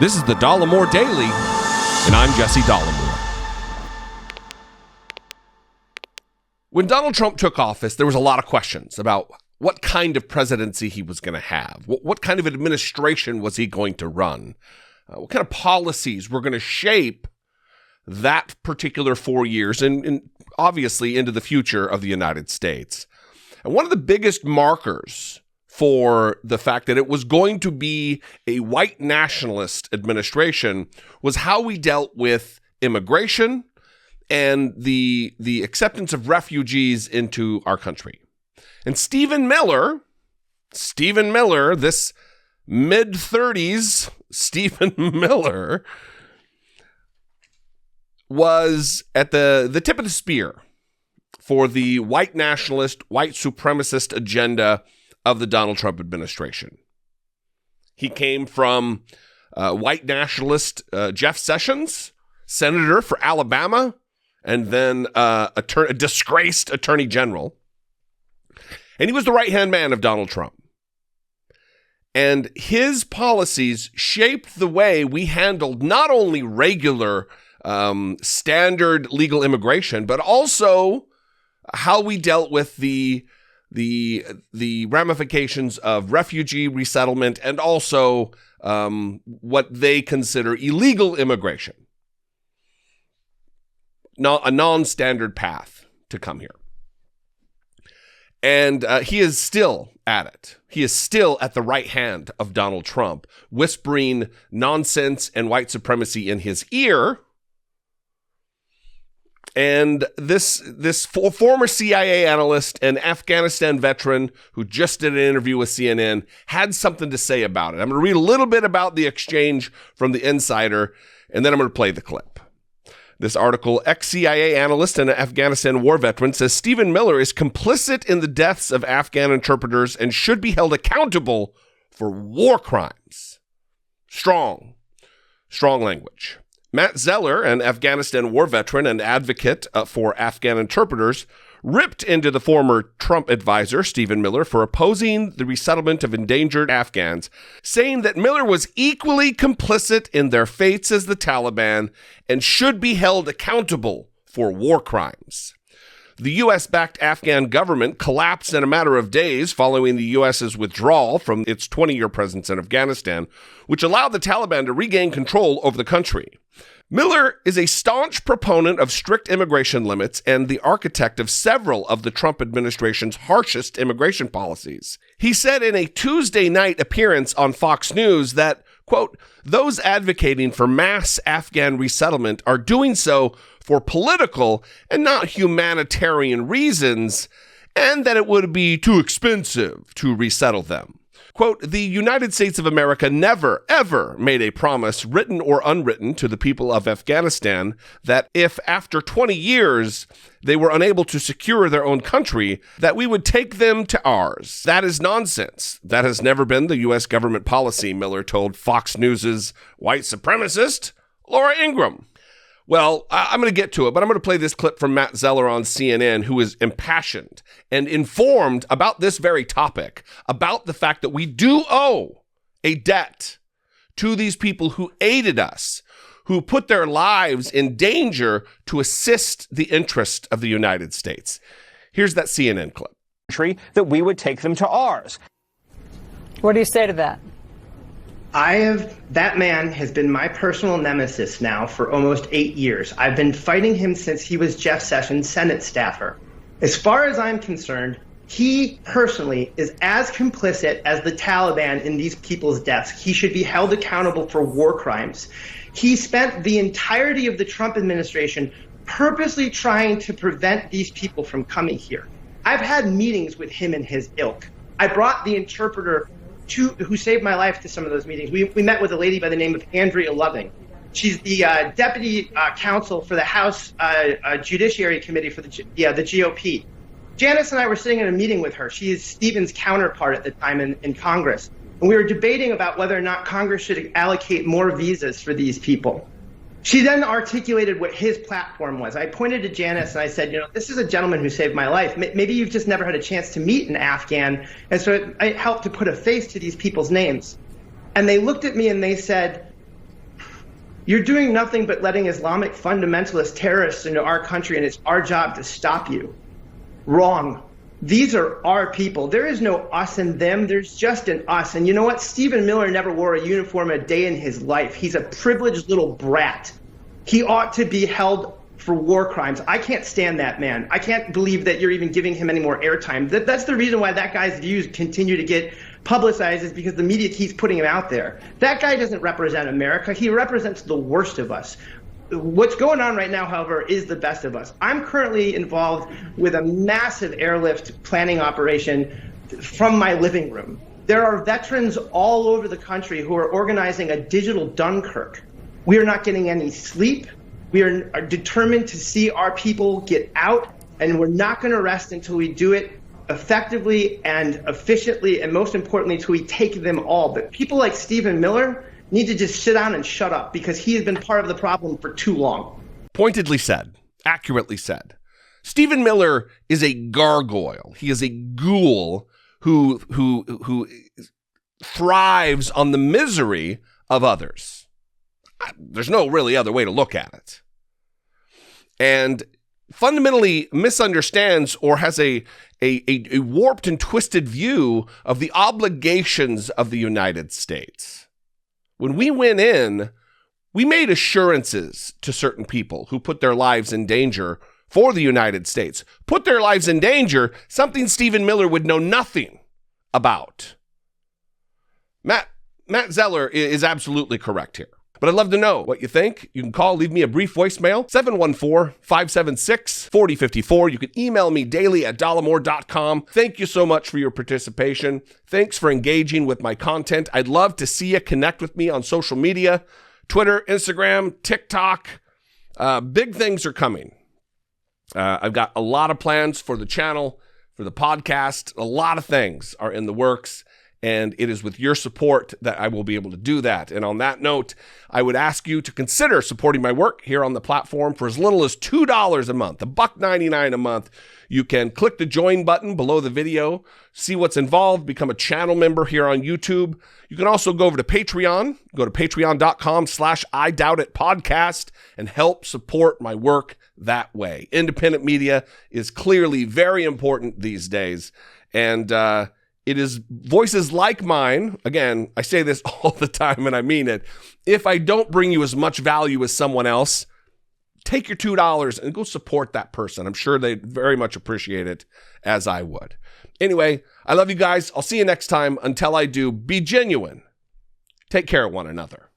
This is the Dollemore Daily, and I'm Jesse Dollemore. When Donald Trump took office, there was a lot of questions about what kind of presidency he was going to have. What kind of administration was he going to run? What kind of policies were going to shape that particular 4 years and obviously into the future of the United States. And one of the biggest markers for the fact that it was going to be a white nationalist administration was how we dealt with immigration and the acceptance of refugees into our country. And Stephen Miller, this mid-30s Stephen Miller, was at the tip of the spear for the white nationalist, white supremacist agenda of the Donald Trump administration. He came from white nationalist Jeff Sessions, senator for Alabama, and then a disgraced attorney general. And he was the right-hand man of Donald Trump. And his policies shaped the way we handled not only regular standard legal immigration, but also how we dealt with the ramifications of refugee resettlement and also what they consider illegal immigration. A non-standard path to come here. And he is still at it. He is still at the right hand of Donald Trump, whispering nonsense and white supremacy in his ear. And this former CIA analyst and Afghanistan veteran who just did an interview with CNN had something to say about it. I'm going to read a little bit about the exchange from the Insider, and then I'm going to play the clip. This article, ex-CIA analyst and Afghanistan war veteran, says Stephen Miller is complicit in the deaths of Afghan interpreters and should be held accountable for war crimes. Strong language. Matt Zeller, an Afghanistan war veteran and advocate for Afghan interpreters, ripped into the former Trump advisor, Stephen Miller, for opposing the resettlement of endangered Afghans, saying that Miller was equally complicit in their fates as the Taliban and should be held accountable for war crimes. The U.S.-backed Afghan government collapsed in a matter of days following the U.S.'s withdrawal from its 20-year presence in Afghanistan, which allowed the Taliban to regain control over the country. Miller is a staunch proponent of strict immigration limits and the architect of several of the Trump administration's harshest immigration policies. He said in a Tuesday night appearance on Fox News that, quote, those advocating for mass Afghan resettlement are doing so for political and not humanitarian reasons, and that it would be too expensive to resettle them. Quote, the United States of America never, ever made a promise, written or unwritten, to the people of Afghanistan that if after 20 years they were unable to secure their own country, that we would take them to ours. That is nonsense. That has never been the U.S. government policy, Miller told Fox News' white supremacist, Laura Ingraham. Well, I'm going to get to it, but I'm going to play this clip from Matt Zeller on CNN, who is impassioned and informed about this very topic, about the fact that we do owe a debt to these people who aided us, who put their lives in danger to assist the interest of the United States. Here's that CNN clip. That we would take them to ours. What do you say to that? That man has been my personal nemesis now for almost 8 years. I've been fighting him since he was Jeff Sessions' Senate staffer. As far as I'm concerned, he personally is as complicit as the Taliban in these people's deaths. He should be held accountable for war crimes. He spent the entirety of the Trump administration purposely trying to prevent these people from coming here. I've had meetings with him and his ilk. I brought the interpreter who saved my life to some of those meetings. We met with a lady by the name of Andrea Loving. She's the deputy counsel for the House Judiciary Committee for the GOP. Janice and I were sitting in a meeting with her. She is Stephen's counterpart at the time in Congress. And we were debating about whether or not Congress should allocate more visas for these people. She then articulated what his platform was. I pointed to Janice and I said, this is a gentleman who saved my life. Maybe you've just never had a chance to meet an Afghan. And so it helped to put a face to these people's names. And they looked at me and they said, You're doing nothing but letting Islamic fundamentalist terrorists into our country, and it's our job to stop you. Wrong. These are our people. There is no us and them. There's just an us. And you know what? Stephen Miller never wore a uniform a day in his life. He's a privileged little brat. He ought to be held for war crimes. I can't stand that man. I can't believe that you're even giving him any more airtime. That's the reason why that guy's views continue to get publicized, is because the media keeps putting him out there. That guy doesn't represent America. He represents the worst of us. What's going on right now, however, is the best of us. I'm currently involved with a massive airlift planning operation from my living room. There are veterans all over the country who are organizing a digital Dunkirk. We are not getting any sleep. We are determined to see our people get out, and we're not going to rest until we do it effectively and efficiently, and most importantly, until we take them all. But people like Stephen Miller need to just sit down and shut up, because he has been part of the problem for too long. Pointedly said, accurately said. Stephen Miller is a gargoyle. He is a ghoul who thrives on the misery of others. There's no really other way to look at it. And fundamentally misunderstands or has a warped and twisted view of the obligations of the United States. When we went in, we made assurances to certain people who put their lives in danger for the United States. Put their lives in danger, something Stephen Miller would know nothing about. Matt Zeller is absolutely correct here. But I'd love to know what you think. You can call, leave me a brief voicemail, 714-576-4054. You can email me daily at dollemore.com. Thank you so much for your participation. Thanks for engaging with my content. I'd love to see you connect with me on social media, Twitter, Instagram, TikTok. Big things are coming. I've got a lot of plans for the channel, for the podcast. A lot of things are in the works. And it is with your support that I will be able to do that. And on that note, I would ask you to consider supporting my work here on the platform for as little as $2 a month, $1.99 a month. You can click the join button below the video, see what's involved, become a channel member here on YouTube. You can also go over to Patreon, go to patreon.com/IDoubtItPodcast and help support my work that way. Independent media is clearly very important these days. And, it is voices like mine. Again, I say this all the time and I mean it. If I don't bring you as much value as someone else, take your $2 and go support that person. I'm sure they'd very much appreciate it, as I would. Anyway, I love you guys. I'll see you next time. Until I do, be genuine. Take care of one another.